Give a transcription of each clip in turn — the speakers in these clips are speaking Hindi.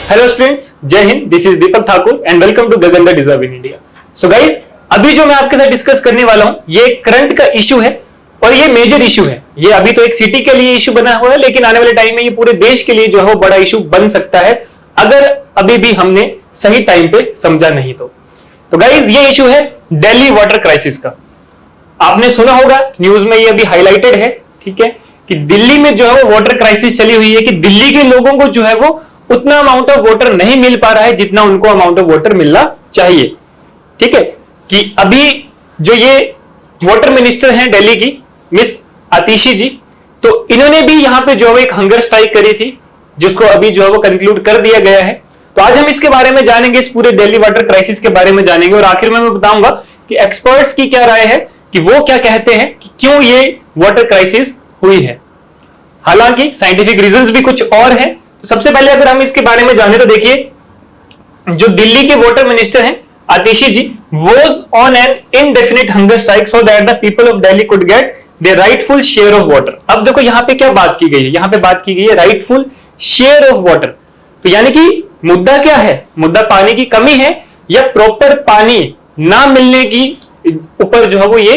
हेलो स्टूडेंट्स, जय हिंद। This is Deepak Thakur and welcome to Gagan the deserve in India. So guys, अभी जो मैं आपके साथ डिस्कस करने वाला हूं ये करंट का इशू है और ये मेजर इशू है। ये अभी तो एक सिटी के लिए इशू बना हुआ है, लेकिन आने वाले टाइम में ये पूरे देश के लिए जो है वो बड़ा इशू बन सकता है अगर अभी भी हमने सही टाइम पे समझा नहीं तो गाइस, ये इशू है दिल्ली वाटर क्राइसिस का। आपने सुना होगा, न्यूज में ये अभी हाईलाइटेड है, ठीक है, कि दिल्ली में जो है वो वाटर क्राइसिस चली हुई है कि दिल्ली के लोगों को जो है वो उतना अमाउंट ऑफ वाटर नहीं मिल पा रहा है जितना उनको अमाउंट ऑफ वाटर मिलना चाहिए। ठीक है, कि अभी जो ये वाटर मिनिस्टर हैं दिल्ली की, मिस आतिशी जी, तो इन्होंने भी यहां पे जो है एक हंगर स्ट्राइक करी थी, जिसको अभी जो है वो कंक्लूड कर दिया गया है। तो आज हम इसके बारे में जानेंगे, इस पूरे दिल्ली वाटर क्राइसिस के बारे में जानेंगे और आखिर में मैं बताऊंगा कि एक्सपर्ट्स की क्या राय है, कि वो क्या कहते हैं कि क्यों ये वाटर क्राइसिस हुई है। हालांकि साइंटिफिक रीजंस भी कुछ और हैं। तो सबसे पहले अगर हम इसके बारे में जाने तो देखिए, जो दिल्ली के वाटर मिनिस्टर हैं आतिशी जी, was on an indefinite hunger strike so that the people of Delhi could get their rightful share of water। अब देखो यहां पे क्या बात की गई है, यहां पे बात की गई है राइटफुल शेयर ऑफ वाटर। तो यानी कि मुद्दा क्या है, मुद्दा पानी की कमी है या प्रॉपर पानी ना मिलने की ऊपर जो है वो ये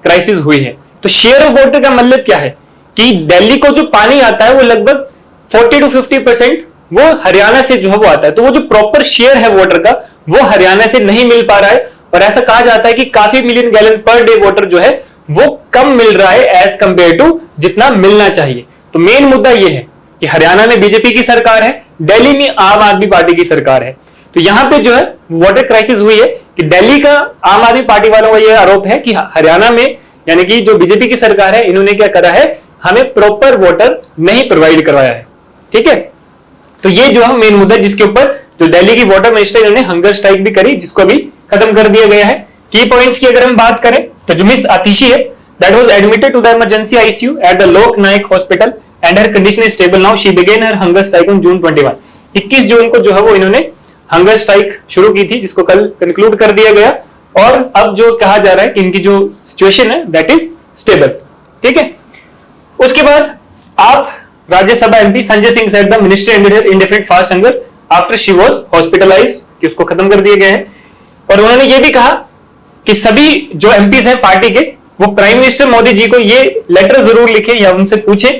क्राइसिस हुई है। तो शेयर ऑफ वाटर का मतलब क्या है कि दिल्ली को जो पानी आता है वो लगभग 40 to 50% वो हरियाणा से जो है वो आता है। तो वो जो प्रॉपर शेयर है वाटर का वो हरियाणा से नहीं मिल पा रहा है और ऐसा कहा जाता है कि काफी million gallon per day water जो है वो कम मिल रहा है एज कंपेयर टू जितना मिलना चाहिए। तो मेन मुद्दा ये है कि हरियाणा में बीजेपी की सरकार है, दिल्ली में आम आदमी पार्टी की सरकार है। तो यहां पे जो है वाटर क्राइसिस हुई है कि दिल्ली का आम आदमी पार्टी वालों का यह आरोप है कि हरियाणा में यानी कि जो बीजेपी की सरकार है, इन्होंने क्या करा है, हमें प्रॉपर वाटर नहीं प्रोवाइड करवाया है। ठीक है, तो ये जो है मेन मुद्दा जिसके ऊपर जो दिल्ली की वाटर मिनिस्टर इन्होंने हंगर स्ट्राइक भी करी, जिसको भी खत्म कर दिया गया है। की पॉइंट्स की अगर हम बात करें तो जो मिस आतिशी है, that was admitted to the emergency ICU at the Lok Nayak hospital and her condition is stable now. She began her hunger strike on June 21। 21 जून को जो है वो इन्होंने हंगर स्ट्राइक शुरू की थी, जिसको कल कंक्लूड कर दिया गया और अब जो कहा जा रहा है कि इनकी जो सिचुएशन है दैट इज स्टेबल। ठीक है, उसके बाद आप Rajya Sabha MP Sanjay Singh said the minister ended indefinite fast hunger after she was hospitalized, कि उसको खत्म कर दिया गया है। और उन्होंने ये भी कहा कि सभी जो एमपीज हैं पार्टी के, वो प्राइम मिनिस्टर मोदी जी को ये लेटर जरूर लिखे या उनसे पूछे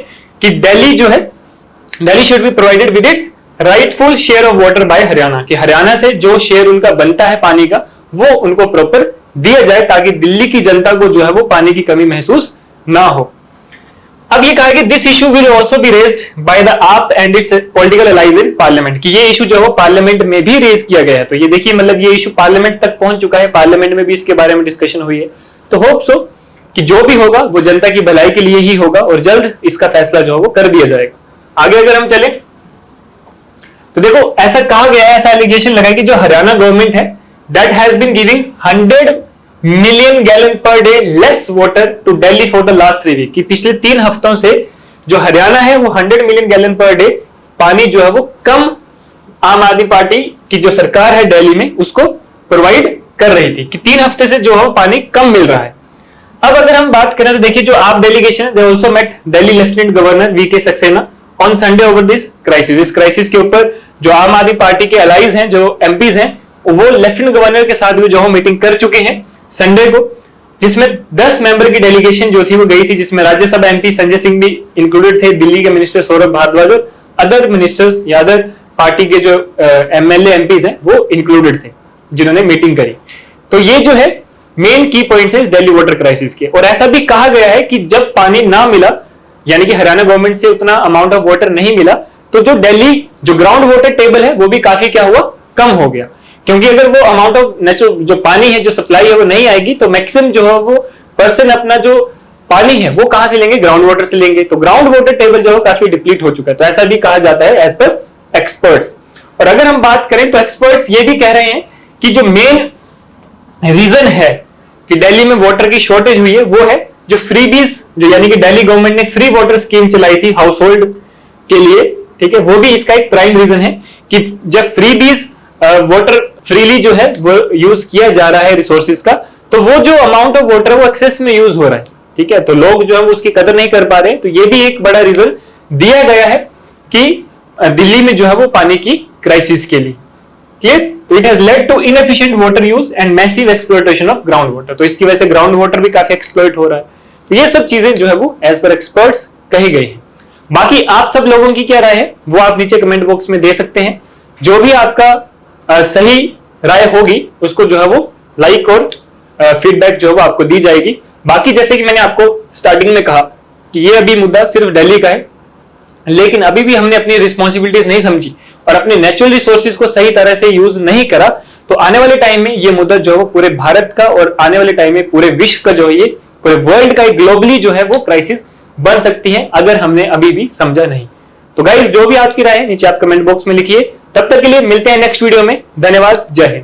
कि दिल्ली जो है, Delhi should be provided with its rightful share of water bye Haryana, कि हरियाणा से जो शेयर उनका बनता है पानी का वो उनको प्रॉपर दिया जाए ताकि दिल्ली की जनता को जो है वो पानी की कमी महसूस ना हो। अब ये कहा कि this issue will also be raised by the AAP and its political allies in parliament, कि ये इशू जो है वो पार्लियामेंट में भी रेज किया गया है। तो ये देखिए, मतलब ये इशू पार्लियामेंट तक पहुंच चुका है, पार्लियामेंट में भी इसके बारे में डिस्कशन हुई है। तो होप सो कि जो भी होगा वो जनता की भलाई के लिए ही होगा और जल्द इसका फैसला जो है वो कर दिया जाएगा। आगे अगर हम चले तो देखो, ऐसा कहा गया है, ऐसा एलिगेशन लगा कि जो हरियाणा गवर्नमेंट है that has been giving 100 million gallon per day less water to Delhi for the last 3 week, कि पिछले 3 हफ्तों से जो हरियाणा है वो 100 मिलियन गैलन पर डे पानी जो है वो कम आम आदमी पार्टी की जो सरकार है दिल्ली में उसको प्रोवाइड कर रही थी, कि 3 हफ्ते से जो है पानी कम मिल रहा है। अब अगर हम बात करें तो देखिए, जो आप डेलीगेशन है, they also met Delhi lieutenant governor V K Saxena on Sunday over this crisis. इस क्राइसिस के ऊपर जो आम आदमी पार्टी के अलाइज हैं, जो एमपीज हैं, वो लेफ्टिनेंट गवर्नर के साथ भी जो है मीटिंग कर चुके हैं संडे को, जिसमें 10 मेंबर की डेलीगेशन जो थी वो गई थी, जिसमें राज्यसभा एमपी संजय सिंह भी इंक्लूडेड थे, दिल्ली के मिनिस्टर सौरभ भारद्वाज और अदर मिनिस्टर्स या अदर पार्टी के जो एमएलए एमपीज हैं वो इंक्लूडेड थे जिन्होंने मीटिंग करी। तो ये जो है मेन की पॉइंट्स है दिल्ली वाटर क्राइसिस के। और ऐसा भी कहा गया है कि जब पानी ना मिला, यानी कि हरियाणा गवर्नमेंट से उतना अमाउंट ऑफ वाटर नहीं मिला, तो जो दिल्ली जो ग्राउंड वाटर टेबल है वो भी काफी क्या हुआ, कम हो गया। क्योंकि अगर वो अमाउंट ऑफ नेचुरल जो पानी है, जो सप्लाई है वो नहीं आएगी, तो मैक्सिमम जो है वो पर्सन अपना जो पानी है वो कहां से लेंगे, ग्राउंड वाटर से लेंगे। तो ग्राउंड वाटर टेबल जो है काफी डिप्लीट हो चुका है। तो ऐसा भी कहा जाता है एज पर एक्सपर्ट्स। और अगर हम बात करें तो एक्सपर्ट्स ये भी कह रहे हैं कि जो मेन रीजन है कि दिल्ली में वाटर की शॉर्टेज हुई है वो है जो फ्रीबीज, जो यानी कि दिल्ली गवर्नमेंट ने फ्री वाटर स्कीम चलाई थी हाउस होल्ड के लिए। ठीक है, वो भी इसका एक प्राइम रीजन है कि जब फ्रीबीज वाटर फ्रीली जो है वो यूज किया जा रहा है रिसोर्सेज का, तो वो जो अमाउंट ऑफ वाटर वो एक्सेस में यूज हो रहा है। ठीक है, तो लोग जो है वो उसकी कदर नहीं कर पा रहे। तो ये भी एक बड़ा रीजन दिया गया है कि दिल्ली में जो है वो पानी की क्राइसिस के लिए। Clear? It has led to inefficient water use and massive exploitation of ground water. तो इसकी वजह से ग्राउंड वाटर भी काफी एक्सप्लॉइट हो रहा है। तो ये सब चीजें जो है वो एज पर एक्सपर्ट्स कही गई है। बाकी आप सब लोगों की क्या राय है वो आप नीचे कमेंट बॉक्स में दे सकते हैं। जो भी आपका सही राय होगी उसको जो है वो लाइक और फीडबैक जो है वो आपको दी जाएगी। बाकी जैसे कि मैंने आपको स्टार्टिंग में कहा कि ये अभी मुद्दा सिर्फ दिल्ली का है, लेकिन अभी भी हमने अपनी रिस्पॉन्सिबिलिटीज नहीं समझी और अपने नेचुरल रिसोर्सेज को सही तरह से यूज नहीं करा, तो आने वाले टाइम में ये मुद्दा जो है वो पूरे भारत का और आने वाले टाइम में पूरे विश्व का जो है ये पूरे वर्ल्ड का ग्लोबली जो है वो क्राइसिस बन सकती है अगर हमने अभी भी समझा नहीं। तो गाइस जो भी आपकी राय है नीचे आप कमेंट बॉक्स में लिखिए। तब तक के लिए मिलते हैं नेक्स्ट वीडियो में। धन्यवाद। जय हिंद।